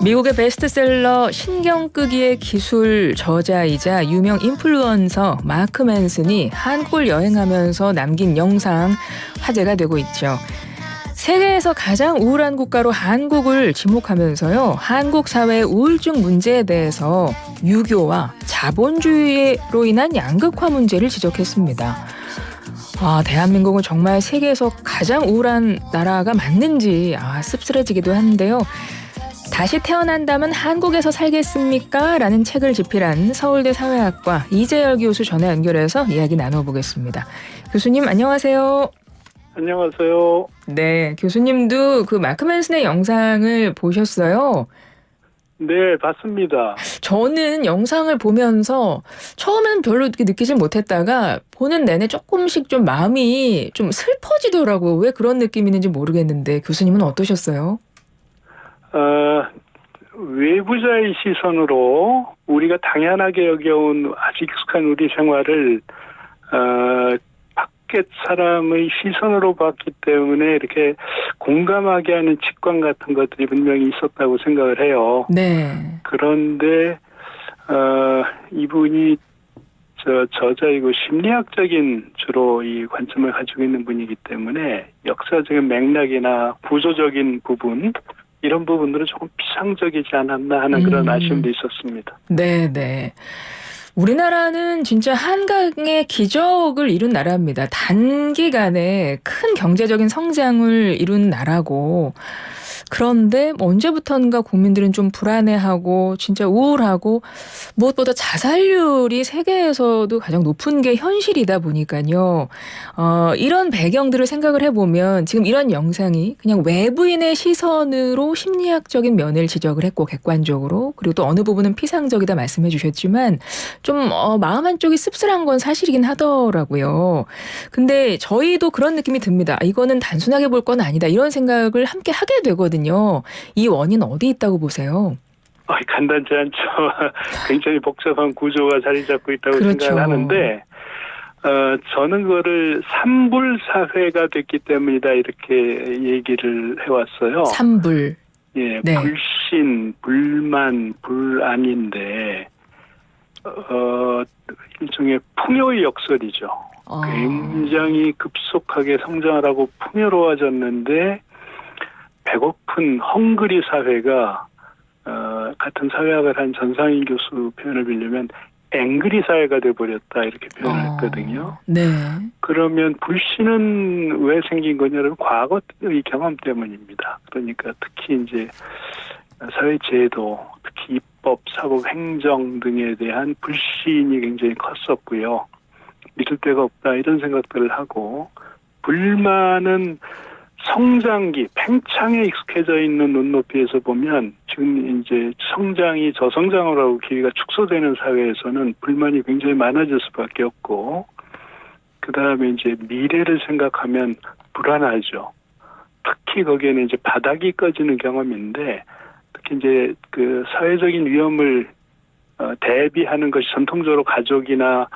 미국의 베스트셀러 신경끄기의 기술 저자이자 유명 인플루언서 마크 맨슨이 한국을 여행하면서 남긴 영상 화제가 되고 있죠. 세계에서 가장 우울한 국가로 한국을 지목하면서요. 한국 사회의 우울증 문제에 대해서 유교와 자본주의로 인한 양극화 문제를 지적했습니다. 대한민국은 정말 세계에서 가장 우울한 나라가 맞는지 씁쓸해지기도 한데요. 다시 태어난다면 한국에서 살겠습니까? 라는 책을 집필한 서울대 사회학과 이재열 교수 전화 연결해서 이야기 나눠보겠습니다. 교수님 안녕하세요. 안녕하세요. 네, 교수님도 그 마크 맨슨의 영상을 보셨어요? 네, 봤습니다. 저는 영상을 보면서 처음에는 별로 이렇게 느끼질 못했다가 보는 내내 조금씩 좀 마음이 좀 슬퍼지더라고요. 왜 그런 느낌이 있는지 모르겠는데 교수님은 어떠셨어요? 외부자의 시선으로 우리가 당연하게 여겨온 아주 익숙한 우리 생활을 밖에 사람의 시선으로 봤기 때문에 이렇게 공감하게 하는 직관 같은 것들이 분명히 있었다고 생각을 해요. 네. 그런데 이분이 저자이고 심리학적인 주로 이 관점을 가지고 있는 분이기 때문에 역사적인 맥락이나 구조적인 부분 이런 부분들은 조금 피상적이지 않았나 하는 그런 아쉬움도 있었습니다. 네. 우리나라는 진짜 한강의 기적을 이룬 나라입니다. 단기간에 큰 경제적인 성장을 이룬 나라고 그런데 언제부턴가 국민들은 좀 불안해하고 진짜 우울하고 무엇보다 자살률이 세계에서도 가장 높은 게 현실이다 보니까요. 이런 배경들을 생각을 해보면 지금 이런 영상이 그냥 외부인의 시선으로 심리학적인 면을 지적을 했고 객관적으로 그리고 또 어느 부분은 피상적이다 말씀해 주셨지만 좀 마음 한쪽이 씁쓸한 건 사실이긴 하더라고요. 근데 저희도 그런 느낌이 듭니다. 이거는 단순하게 볼 건 아니다. 이런 생각을 함께 하게 되거든요. 이 원인 어디 있다고 보세요? 간단치 않죠. 굉장히 복잡한 구조가 자리 잡고 있다고 그렇죠. 생각을 하는데 저는 그거를 삼불사회가 됐기 때문이다 이렇게 얘기를 해왔어요. 삼불. 예, 네. 불신, 불만, 불안인데 일종의 풍요의 역설이죠. 굉장히 급속하게 성장을 하고 풍요로워졌는데 배고픈 헝그리 사회가 같은 사회학을 한 전상인 교수 표현을 빌리면 앵그리 사회가 돼버렸다 이렇게 표현을 했거든요. 네. 그러면 불신은 왜 생긴 거냐면 과거의 경험 때문입니다. 그러니까 특히 이제 사회 제도, 특히 입법, 사법, 행정 등에 대한 불신이 굉장히 컸었고요. 믿을 데가 없다 이런 생각들을 하고 불만은 성장기, 팽창에 익숙해져 있는 눈높이에서 보면 지금 이제 성장이 저성장을 하고 기회가 축소되는 사회에서는 불만이 굉장히 많아질 수밖에 없고 그 다음에 이제 미래를 생각하면 불안하죠. 특히 거기에는 이제 바닥이 꺼지는 경험인데 특히 이제 그 사회적인 위험을 대비하는 것이 전통적으로 가족이나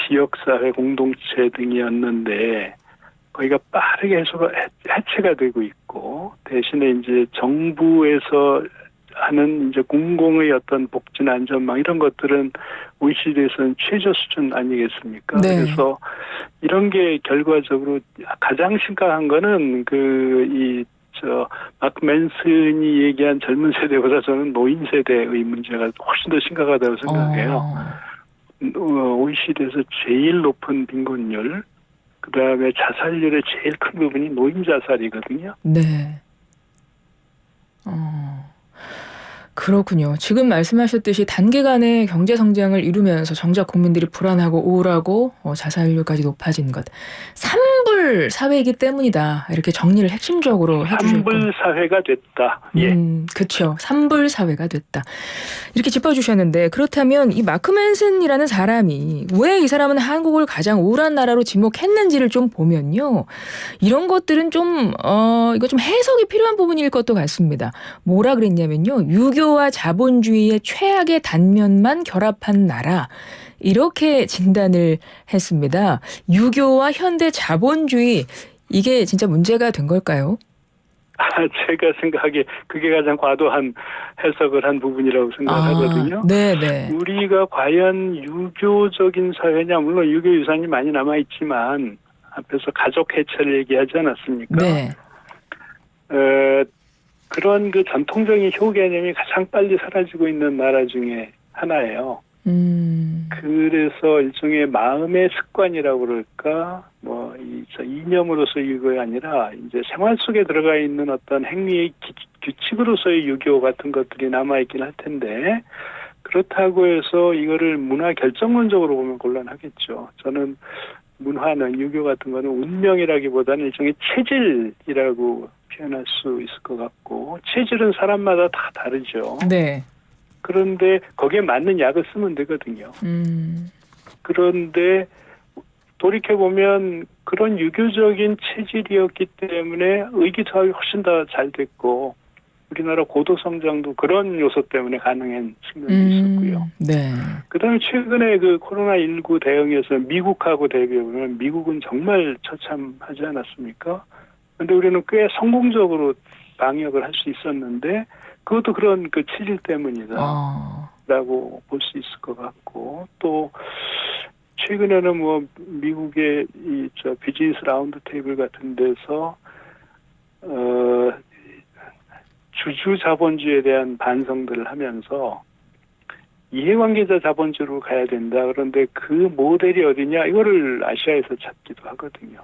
지역사회 공동체 등이었는데 거기가 빠르게 해체가 되고 있고 대신에 이제 정부에서 하는 이제 공공의 어떤 복지나 안전망 이런 것들은 OECD에서는 최저 수준 아니겠습니까? 네. 그래서 이런 게 결과적으로 가장 심각한 거는 마크 맨슨이 얘기한 젊은 세대보다 저는 노인 세대의 문제가 훨씬 더 심각하다고 생각해요. OECD에서 제일 높은 빈곤율, 그 다음에 자살률의 제일 큰 부분이 노인 자살이거든요. 네. 그렇군요. 지금 말씀하셨듯이 단기간에 경제 성장을 이루면서 정작 국민들이 불안하고 우울하고 자살률까지 높아진 것. 삼불 사회이기 때문이다. 이렇게 정리를 핵심적으로 해주셨고. 삼불 사회가 됐다. 예. 그렇죠. 삼불 사회가 됐다. 이렇게 짚어주셨는데 그렇다면 이 마크 맨슨이라는 사람이 왜 이 사람은 한국을 가장 우울한 나라로 지목했는지를 좀 보면요. 이런 것들은 이거 좀 해석이 필요한 부분일 것도 같습니다. 뭐라 그랬냐면요. 유교와 자본주의의 최악의 단면만 결합한 나라. 이렇게 진단을 했습니다. 유교와 현대 자본주의 이게 진짜 문제가 된 걸까요? 제가 생각하기에 그게 가장 과도한 해석을 한 부분이라고 생각하거든요. 네네. 우리가 과연 유교적인 사회냐, 물론 유교 유산이 많이 남아있지만 앞에서 가족 해체를 얘기하지 않았습니까? 네. 그런 그 전통적인 효 개념이 가장 빨리 사라지고 있는 나라 중에 하나예요. 그래서 일종의 마음의 습관이라고 그럴까, 이념으로서의 유교가 아니라 이제 생활 속에 들어가 있는 어떤 행위의 규칙으로서의 유교 같은 것들이 남아있긴 할 텐데, 그렇다고 해서 이거를 문화 결정론적으로 보면 곤란하겠죠. 저는 문화는, 유교 같은 거는 운명이라기보다는 일종의 체질이라고 표현할 수 있을 것 같고, 체질은 사람마다 다 다르죠. 네. 그런데 거기에 맞는 약을 쓰면 되거든요. 그런데 돌이켜보면 그런 유교적인 체질이었기 때문에 의기투합이 훨씬 더 잘 됐고, 우리나라 고도성장도 그런 요소 때문에 가능한 측면이 있었고요. 네. 그다음에 최근에 그 코로나19 대응에서 미국하고 대비해보면 미국은 정말 처참하지 않았습니까? 그런데 우리는 꽤 성공적으로 방역을 할 수 있었는데, 그것도 그런 그 체질 때문이다라고 볼 수 있을 것 같고, 또 최근에는 미국의 비즈니스 라운드 테이블 같은 데서 주주 자본주의에 대한 반성들을 하면서 이해관계자 자본주의로 가야 된다. 그런데 그 모델이 어디냐? 이거를 아시아에서 찾기도 하거든요.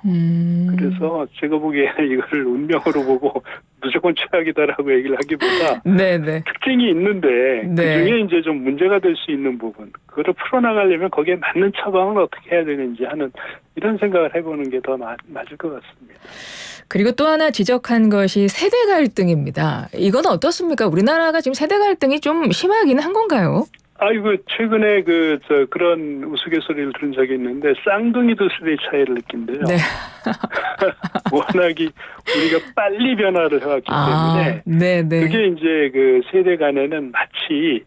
그래서 제가 보기에 이거를 운명으로 보고 무조건 최악이다라고 얘기를 하기보다 네네. 특징이 있는데 네. 그중에 이제 좀 문제가 될 수 있는 부분, 그거를 풀어나가려면 거기에 맞는 처방을 어떻게 해야 되는지 하는 이런 생각을 해보는 게 더 맞을 것 같습니다. 그리고 또 하나 지적한 것이 세대 갈등입니다. 이건 어떻습니까? 우리나라가 지금 세대 갈등이 좀 심하긴 한 건가요? 이거 최근에 그런 우스갯소리를 들은 적이 있는데, 쌍둥이도 세대 차이를 느낀대요. 네. 워낙이 우리가 빨리 변화를 해왔기 때문에, 네네. 그게 이제 그 세대 간에는 마치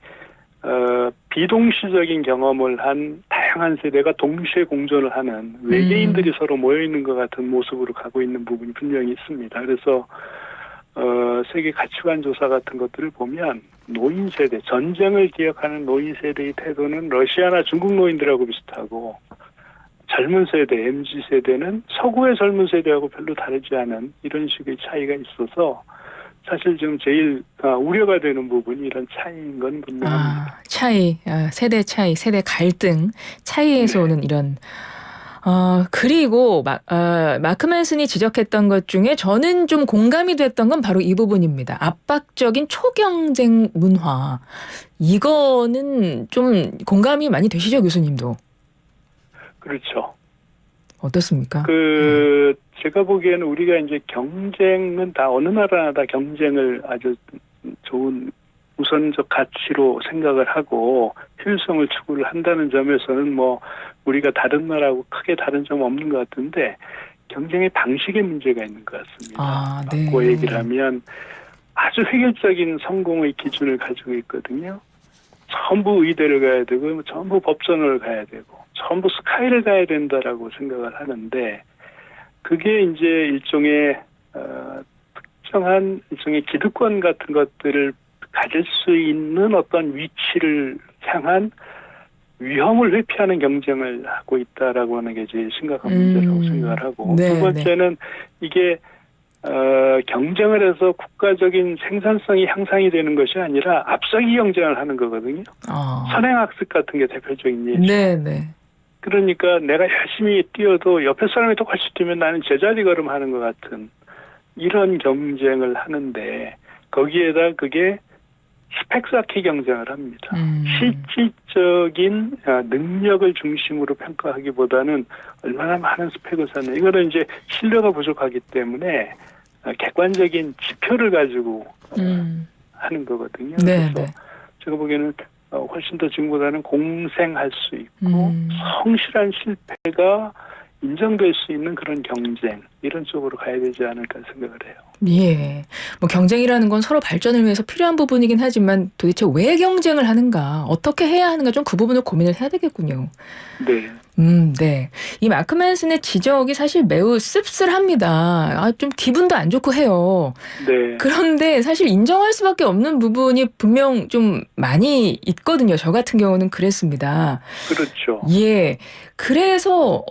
비동시적인 경험을 한 다양한 세대가 동시에 공존을 하는 외계인들이 서로 모여 있는 것 같은 모습으로 가고 있는 부분이 분명히 있습니다. 그래서 세계 가치관 조사 같은 것들을 보면 노인 세대, 전쟁을 기억하는 노인 세대의 태도는 러시아나 중국 노인들하고 비슷하고, 젊은 세대, MZ 세대는 서구의 젊은 세대하고 별로 다르지 않은 이런 식의 차이가 있어서 사실 지금 제일 우려가 되는 부분이 이런 차이인 건 분명합니다. 차이, 세대 차이, 세대 갈등, 차이에서 네. 오는 이런. 그리고 마크 맨슨이 지적했던 것 중에 저는 좀 공감이 됐던 건 바로 이 부분입니다. 압박적인 초경쟁 문화. 이거는 좀 공감이 많이 되시죠, 교수님도? 그렇죠. 어떻습니까? 제가 보기에는 우리가 이제 경쟁은 다 어느 나라나 다 경쟁을 아주 좋은 우선적 가치로 생각을 하고 효율성을 추구를 한다는 점에서는 우리가 다른 나라하고 크게 다른 점 없는 것 같은데, 경쟁의 방식에 문제가 있는 것 같습니다. 네. 바꿔 얘기를 하면 아주 획일적인 성공의 기준을 가지고 있거든요. 전부 의대를 가야 되고, 전부 법전을 가야 되고, 전부 스카이를 가야 된다라고 생각을 하는데, 그게 이제 일종의 특정한 일종의 기득권 같은 것들을 가질 수 있는 어떤 위치를 향한 위험을 회피하는 경쟁을 하고 있다라고 하는 게 제일 심각한 문제라고 생각을 하고, 두 번째는 이게 경쟁을 해서 국가적인 생산성이 향상이 되는 것이 아니라 앞서기 경쟁을 하는 거거든요. 선행학습 같은 게 대표적인 예죠. 네네. 그러니까 내가 열심히 뛰어도 옆에 사람이 똑같이 뛰면 나는 제자리 걸음하는 것 같은 이런 경쟁을 하는데, 거기에다 그게 스펙 쌓기 경쟁을 합니다. 실질적인 능력을 중심으로 평가하기보다는 얼마나 많은 스펙을 쌓는, 이거는 이제 신뢰가 부족하기 때문에 객관적인 지표를 가지고 하는 거거든요. 그래서 제가 보기에는 훨씬 더 지금보다는 공생할 수 있고 성실한 실패가 인정될 수 있는 그런 경쟁, 이런 쪽으로 가야 되지 않을까 생각을 해요. 예. 뭐 경쟁이라는 건 서로 발전을 위해서 필요한 부분이긴 하지만 도대체 왜 경쟁을 하는가, 어떻게 해야 하는가 좀 그 부분을 고민을 해야 되겠군요. 네. 네. 이 마크 맨슨의 지적이 사실 매우 씁쓸합니다. 좀 기분도 안 좋고 해요. 네. 그런데 사실 인정할 수밖에 없는 부분이 분명 좀 많이 있거든요. 저 같은 경우는 그랬습니다. 그렇죠. 예. 그래서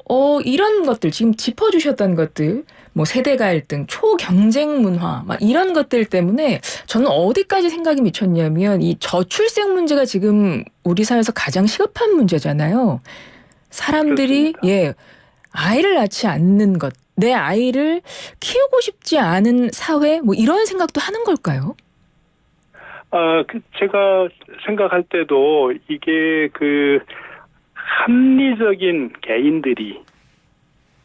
이런 것들 지금 짚어주셨던 것들, 뭐 세대 갈등, 초경쟁 문화, 막 이런 것들 때문에 저는 어디까지 생각이 미쳤냐면 이 저출생 문제가 지금 우리 사회에서 가장 시급한 문제잖아요. 사람들이 그렇습니다. 아이를 낳지 않는 것, 내 아이를 키우고 싶지 않은 사회, 뭐 이런 생각도 하는 걸까요? 제가 생각할 때도 이게 합리적인 개인들이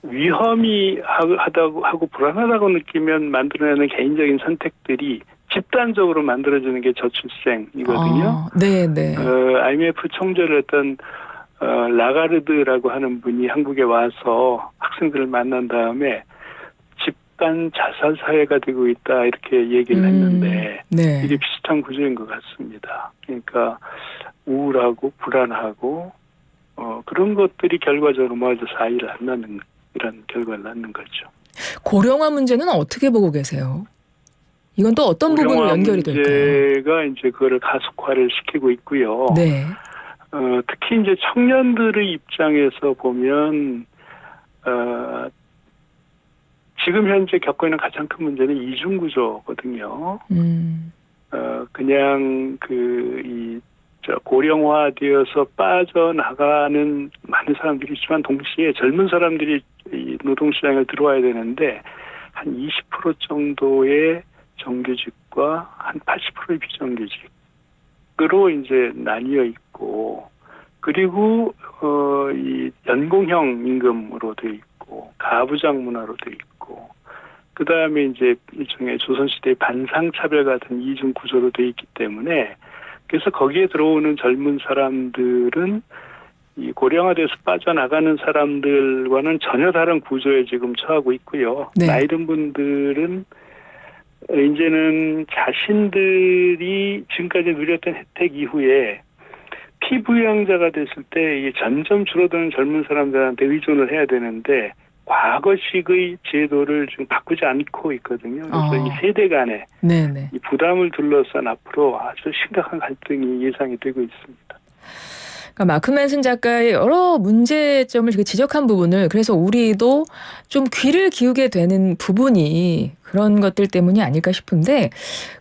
위험이 하고 불안하다고 느끼면 만들어내는 개인적인 선택들이 집단적으로 만들어지는 게 저출생이거든요. 네네. IMF 총재를 했던 라가르드라고 하는 분이 한국에 와서 학생들을 만난 다음에 집단 자살 사회가 되고 있다 이렇게 얘기를 했는데 네. 이게 비슷한 구조인 것 같습니다. 그러니까 우울하고 불안하고 그런 것들이 결과적으로 모아져서 아이를 안 낳는 이런 결과를 낳는 거죠. 고령화 문제는 어떻게 보고 계세요? 이건 또 어떤 부분으로 연결이 될까요? 문제가 이제 그거를 가속화를 시키고 있고요. 네. 특히 이제 청년들의 입장에서 보면 지금 현재 겪고 있는 가장 큰 문제는 이중 구조거든요. 그냥 고령화되어서 빠져나가는 많은 사람들이 있지만 동시에 젊은 사람들이 이 노동시장에 들어와야 되는데 한 20% 정도의 정규직과 한 80%의 비정규직으로 이제 나뉘어 있고 그리고 이 연공형 임금으로 돼 있고 가부장 문화로 돼 있고 그 다음에 이제 일종의 조선시대의 반상차별 같은 이중 구조로 돼 있기 때문에 그래서 거기에 들어오는 젊은 사람들은 이 고령화돼서 빠져나가는 사람들과는 전혀 다른 구조에 지금 처하고 있고요. 네. 나이 든 분들은 이제는 자신들이 지금까지 누렸던 혜택 이후에 피부양자가 됐을 때 이게 점점 줄어드는 젊은 사람들한테 의존을 해야 되는데 과거식의 제도를 지금 바꾸지 않고 있거든요. 그래서 이 세대 간에 네네. 이 부담을 둘러싼 앞으로 아주 심각한 갈등이 예상이 되고 있습니다. 그러니까 마크 맨슨 작가의 여러 문제점을 지적한 부분을 그래서 우리도 좀 귀를 기울게 되는 부분이 그런 것들 때문이 아닐까 싶은데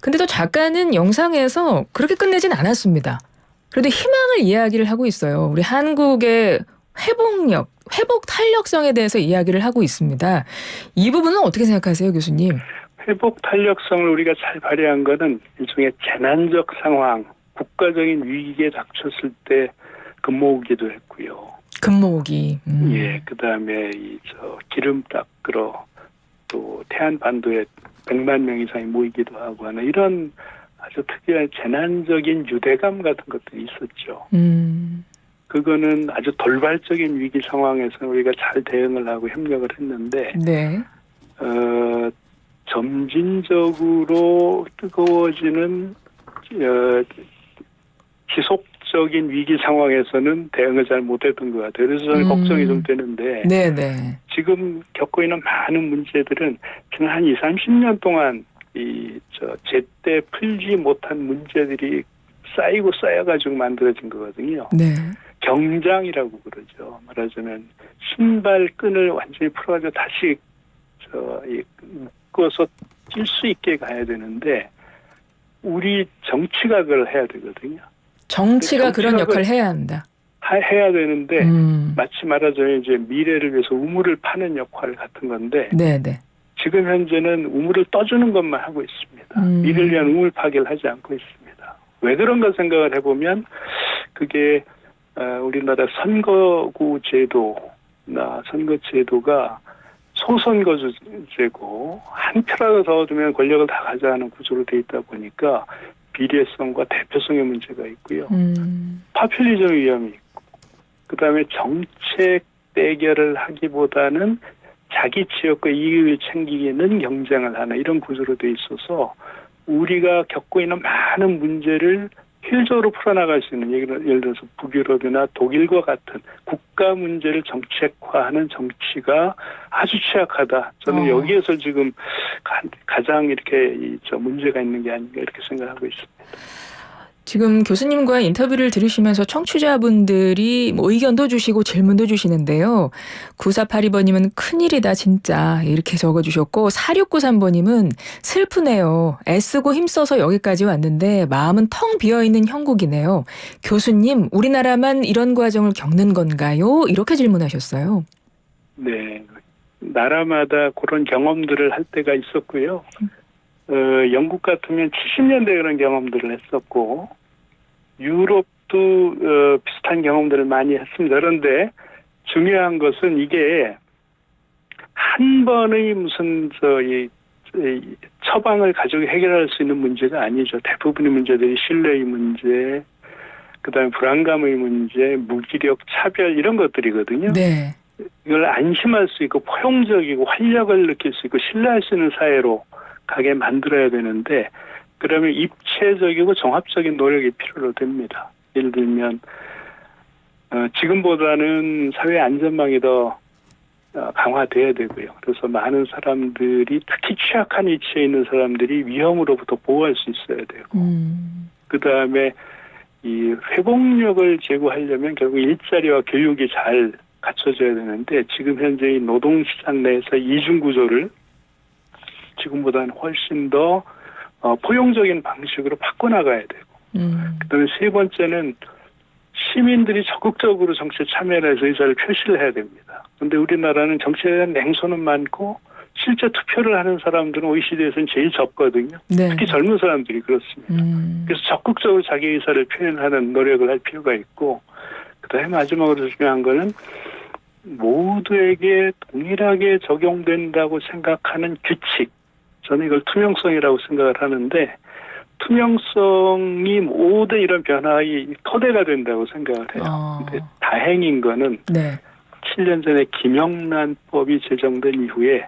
근데 또 작가는 영상에서 그렇게 끝내진 않았습니다. 그래도 희망을 이야기를 하고 있어요. 우리 한국의 회복 탄력성에 대해서 이야기를 하고 있습니다. 이 부분은 어떻게 생각하세요, 교수님? 회복 탄력성을 우리가 잘 발휘한 거는 일종의 재난적 상황, 국가적인 위기에 닥쳤을 때 금모으기도 했고요. 금모으기. 예, 그다음에 기름 닦으러 또 태안 반도에 100만 명 이상이 모이기도 하고 하는 이런 아주 특이한 재난적인 유대감 같은 것들이 있었죠. 그거는 아주 돌발적인 위기 상황에서 우리가 잘 대응을 하고 협력을 했는데 네. 점진적으로 뜨거워지는 지속적인 위기 상황에서는 대응을 잘 못했던 것 같아요. 그래서 저는 걱정이 좀 되는데 네네. 지금 겪고 있는 많은 문제들은 지난 한 20, 30년 동안 제때 풀지 못한 문제들이 쌓이고 쌓여가지고 만들어진 거거든요. 네. 경장이라고 그러죠. 말하자면 신발 끈을 완전히 풀어가지고 다시 묶어서 뛸 수 있게 가야 되는데 우리 정치가 그걸 해야 되거든요. 정치가 그런 역할을 해야 한다. 해야 되는데 마치 말하자면 이제 미래를 위해서 우물을 파는 역할 같은 건데 네네. 지금 현재는 우물을 떠주는 것만 하고 있습니다. 미래를 위한 우물 파괴를 하지 않고 있습니다. 왜 그런가 생각을 해보면 그게 우리나라 선거구 제도나 선거 제도가 소선거제고 한 표라도 더 두면 권력을 다 가져가는 구조로 돼 있다 보니까 비례성과 대표성의 문제가 있고요. 파퓰리즘 위험이 있고 그다음에 정책 대결을 하기보다는 자기 지역과 이익을 챙기는 경쟁을 하는 이런 구조로 돼 있어서 우리가 겪고 있는 많은 문제를 효율적으로 풀어나갈 수 있는, 예를 들어서 북유럽이나 독일과 같은 국가 문제를 정책화하는 정치가 아주 취약하다. 저는 여기에서 지금 가장 이렇게 문제가 있는 게 아닌가 이렇게 생각하고 있습니다. 지금 교수님과 인터뷰를 들으시면서 청취자분들이 뭐 의견도 주시고 질문도 주시는데요. 9482번님은 큰일이다 진짜 이렇게 적어주셨고 4693번님은 슬프네요. 애쓰고 힘써서 여기까지 왔는데 마음은 텅 비어있는 형국이네요. 교수님 우리나라만 이런 과정을 겪는 건가요? 이렇게 질문하셨어요. 네, 나라마다 그런 경험들을 할 때가 있었고요. 영국 같으면 70년대 그런 경험들을 했었고 유럽도 비슷한 경험들을 많이 했습니다. 그런데 중요한 것은 이게 한 번의 무슨 처방을 가지고 해결할 수 있는 문제가 아니죠. 대부분의 문제들이 신뢰의 문제, 그다음에 불안감의 문제, 무기력, 차별 이런 것들이거든요. 네. 이걸 안심할 수 있고 포용적이고 활력을 느낄 수 있고 신뢰할 수 있는 사회로 가게 만들어야 되는데 그러면 입체적이고 종합적인 노력이 필요로 됩니다. 예를 들면 지금보다는 사회 안전망이 더 강화돼야 되고요. 그래서 많은 사람들이 특히 취약한 위치에 있는 사람들이 위험으로부터 보호할 수 있어야 되고 그다음에 이 회복력을 제고하려면 결국 일자리와 교육이 잘 갖춰져야 되는데 지금 현재 이 노동시장 내에서 이중 구조를 지금보다는 훨씬 더 포용적인 방식으로 바꿔나가야 되고 그다음에 세 번째는 시민들이 적극적으로 정치에 참여해서 의사를 표시를 해야 됩니다. 그런데 우리나라는 정치에 대한 냉소는 많고 실제 투표를 하는 사람들은 OECD에서는 제일 적거든요. 네. 특히 젊은 사람들이 그렇습니다. 그래서 적극적으로 자기 의사를 표현하는 노력을 할 필요가 있고 그다음에 마지막으로 중요한 거는 모두에게 동일하게 적용된다고 생각하는 규칙. 저는 이걸 투명성이라고 생각을 하는데 투명성이 모든 이런 변화의 토대가 된다고 생각을 해요. 근데 다행인 거는 7년 전에 김영란법이 제정된 이후에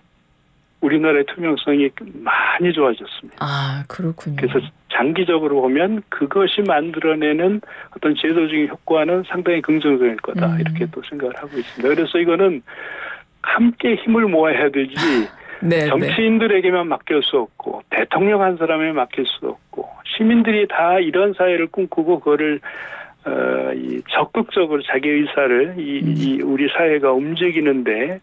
우리나라의 투명성이 많이 좋아졌습니다. 아, 그렇군요. 그래서 장기적으로 보면 그것이 만들어내는 어떤 제도적인 효과는 상당히 긍정적일 거다. 이렇게 또 생각을 하고 있습니다. 그래서 이거는 함께 힘을 모아야 되지 정치인들에게만 맡길 수 없고 대통령 한 사람에 맡길 수 없고 시민들이 다 이런 사회를 꿈꾸고 그거를 적극적으로 자기 의사를 우리 사회가 움직이는데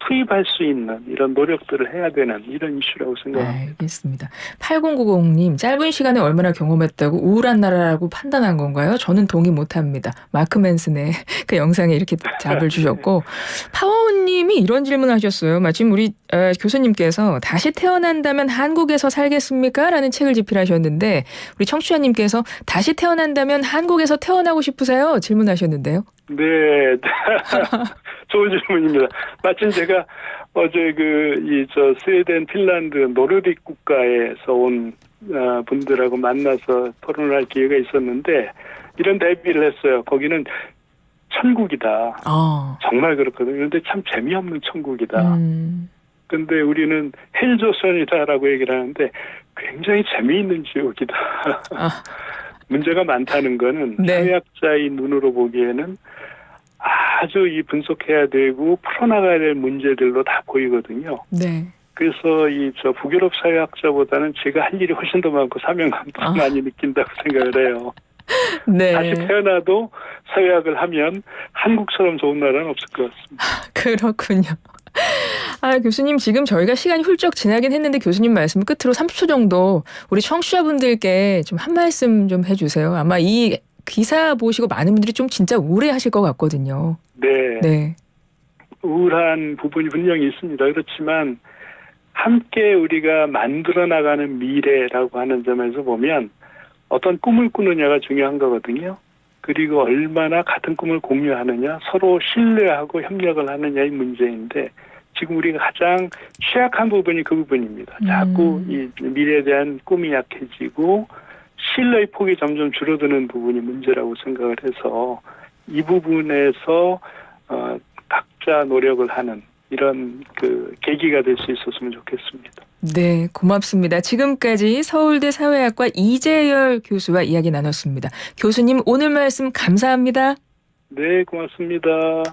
투입할 수 있는 이런 노력들을 해야 되는 이런 이슈라고 생각합니다. 알겠습니다. 8090님, 짧은 시간에 얼마나 경험했다고 우울한 나라라고 판단한 건가요? 저는 동의 못합니다. 마크 맨슨의 그 영상에 이렇게 답을 주셨고 파워님이 이런 질문하셨어요. 마침 우리 교수님께서 다시 태어난다면 한국에서 살겠습니까? 라는 책을 집필하셨는데 우리 청취자님께서 다시 태어난다면 한국에서 태어나고 싶으세요? 질문하셨는데요. 네, 좋은 질문입니다. 마침 제가 어제 스웨덴, 핀란드, 노르딕 국가에서 온 분들하고 만나서 토론을 할 기회가 있었는데 이런 대비를 했어요. 거기는 천국이다. 정말 그렇거든요. 그런데 참 재미없는 천국이다. 근데 우리는 헬조선이다라고 얘기를 하는데 굉장히 재미있는 지옥이다. 문제가 많다는 거는 사회학자의 눈으로 보기에는 아주 분석해야 되고 풀어나가야 될 문제들로 다 보이거든요. 그래서 북유럽 사회학자보다는 제가 할 일이 훨씬 더 많고 사명감도 많이 느낀다고 생각을 해요. 다시 태어나도 사회학을 하면 한국처럼 좋은 나라는 없을 것 같습니다. 그렇군요. 교수님 지금 저희가 시간이 훌쩍 지나긴 했는데 교수님 말씀 끝으로 30초 정도 우리 청취자분들께 좀 한 말씀 좀 해주세요. 아마 이 기사 보시고 많은 분들이 좀 진짜 우울해하실 것 같거든요. 네. 우울한 부분이 분명히 있습니다. 그렇지만 함께 우리가 만들어 나가는 미래라고 하는 점에서 보면 어떤 꿈을 꾸느냐가 중요한 거거든요. 그리고 얼마나 같은 꿈을 공유하느냐, 서로 신뢰하고 협력을 하느냐의 문제인데 지금 우리가 가장 취약한 부분이 그 부분입니다. 자꾸 이 미래에 대한 꿈이 약해지고 신뢰의 폭이 점점 줄어드는 부분이 문제라고 생각을 해서 이 부분에서 각자 노력을 하는 이런 그 계기가 될 수 있었으면 좋겠습니다. 네, 고맙습니다. 지금까지 서울대 사회학과 이재열 교수와 이야기 나눴습니다. 교수님 오늘 말씀 감사합니다. 네, 고맙습니다.